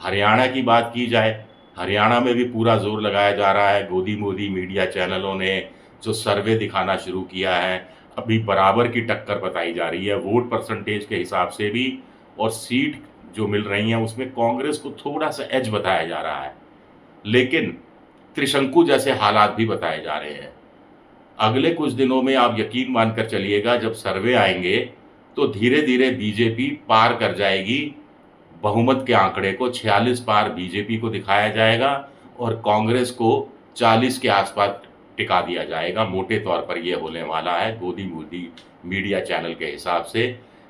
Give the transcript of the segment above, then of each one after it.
हरियाणा की बात की जाए, हरियाणा में भी पूरा ज़ोर लगाया जा रहा है। गोदी मोदी मीडिया चैनलों ने जो सर्वे दिखाना शुरू किया है, अभी बराबर की टक्कर बताई जा रही है, वोट परसेंटेज के हिसाब से भी और सीट जो मिल रही हैं, उसमें कांग्रेस को थोड़ा-सा एज बताया जा रहा है। लेकिन त्रिशंकु जैसे हालात भी बताए जा रहे हैं। अगले कुछ दिनों में आप यकीन मानकर चलिएगा, जब सर्वे आएँगे, तो धीरे-धीरे बीजेपी पार कर जाएगी बहुमत के आंकड़े को। 46 पार बीजेपी को दिखाया जाएगा और कांग्रेस को 40 के आसपास टिका दिया जाएगा। मोटे तौर पर ये होने वाला है गोदी मोदी मीडिया चैनल के हिसाब से।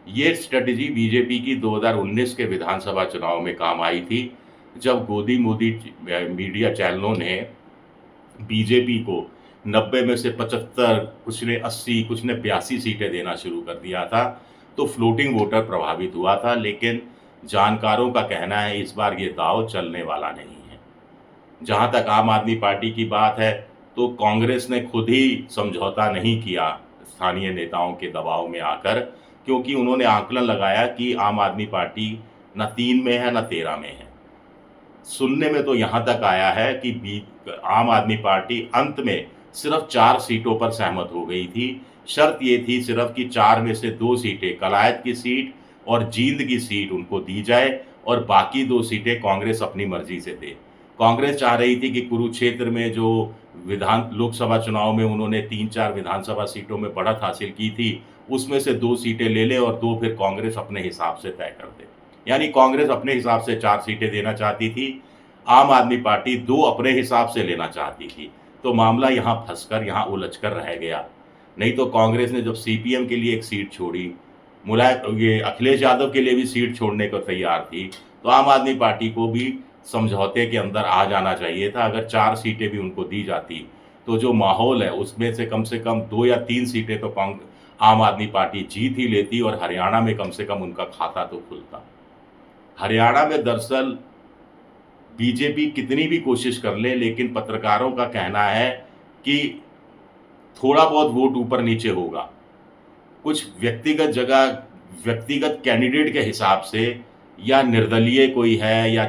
ये स्ट्रैटेजी बीजेपी की 2019 के विधानसभा चुनाव में काम आई थी, जब गोदी मोदी मीडिया चैनलों ने बीजेपी को 90 में से 75, कुछ ने 80, कुछ ने 82 सीटें देना शुरू कर दिया था, तो फ्लोटिंग वोटर प्रभावित हुआ था। लेकिन जानकारों का कहना है इस बार ये दांव चलने वाला नहीं है। जहाँ तक आम आदमी पार्टी की बात है, तो कांग्रेस ने खुद ही समझौता नहीं किया स्थानीय नेताओं के दबाव में आकर, क्योंकि उन्होंने आकलन लगाया कि आम आदमी पार्टी न 3 में है, न 13 में है। सुनने में तो यहाँ तक आया है कि आम आदमी पार्टी अंत में सिर्फ 4 सीटों पर सहमत हो गई थी। शर्त ये थी सिर्फ कि 4 में से 2 सीटें कलायत की सीट और जींद की सीट उनको दी जाए और बाकी 2 सीटें कांग्रेस अपनी मर्जी से दे। कांग्रेस चाह रही थी कि कुरुक्षेत्र में जो लोकसभा चुनाव में उन्होंने 3-4 विधानसभा सीटों में बढ़त हासिल की थी, उसमें से 2 सीटें ले लें और 2 फिर कांग्रेस अपने हिसाब से तय कर दे। यानी कांग्रेस अपने हिसाब से 4 सीटें देना चाहती थी, आम आदमी पार्टी 2 अपने हिसाब से लेना चाहती थी। तो मामला यहाँ फँसकर, यहाँ उलझकर रह गया। नहीं तो कांग्रेस ने जब सीपीएम के लिए एक सीट छोड़ी, ये अखिलेश यादव के लिए भी सीट छोड़ने को तैयार थी, तो आम आदमी पार्टी को भी समझौते के अंदर आ जाना चाहिए था। अगर 4 सीटें भी उनको दी जाती, तो जो माहौल है उसमें से कम 2 या 3 सीटें तो आम आदमी पार्टी जीत ही लेती और हरियाणा में कम से कम उनका खाता तो खुलता। हरियाणा में दरअसल बीजेपी कितनी भी कोशिश कर ले, लेकिन पत्रकारों का कहना है कि थोड़ा बहुत वोट ऊपर-नीचे होगा। कुछ व्यक्तिगत जगह, व्यक्तिगत कैंडिडेट के हिसाब से, या निर्दलीय कोई है, या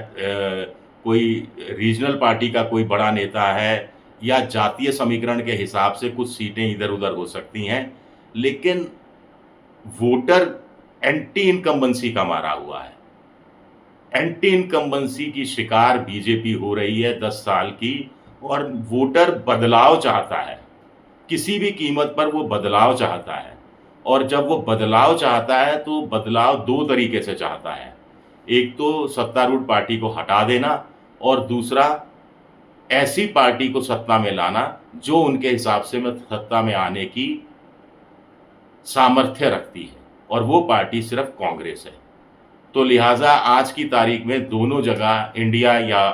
कोई रीजनल पार्टी का कोई बड़ा नेता है, या जातीय समीकरण के हिसाब से कुछ सीटें इधर-उधर हो सकती हैं। लेकिन वोटर एंटी इनकम्बेंसी का मारा हुआ है। एंटी इनकम्बेंसी की शिकार बीजेपी हो रही है 10 साल की, और वोटर बदलाव चाहता है। किसी भी कीमत पर वो बदलाव चाहता है, और जब वो बदलाव चाहता है तो बदलाव 2 तरीके से चाहता है। एक तो सत्तारूढ़ पार्टी को हटा देना, और दूसरा ऐसी पार्टी को सत्ता में लाना जो उनके हिसाब से में सत्ता में आने की सामर्थ्य रखती है, और वो पार्टी सिर्फ कांग्रेस है। तो लिहाजा आज की तारीख में दोनों जगह इंडिया, या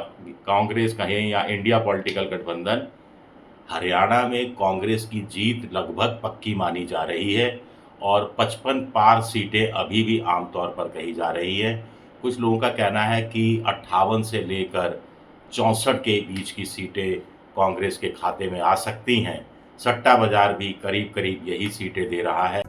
कांग्रेस कहें या इंडिया पॉलिटिकल गठबंधन, हरियाणा में कांग्रेस की जीत लगभग पक्की मानी जा रही है, और 55 पार सीटें अभी भी आमतौर पर कही जा रही है। कुछ लोगों का कहना है कि 58 से लेकर 64 के बीच की सीटें कांग्रेस के खाते में आ सकती हैं। सट्टा बाजार भी करीब-करीब यही सीटें दे रहा है।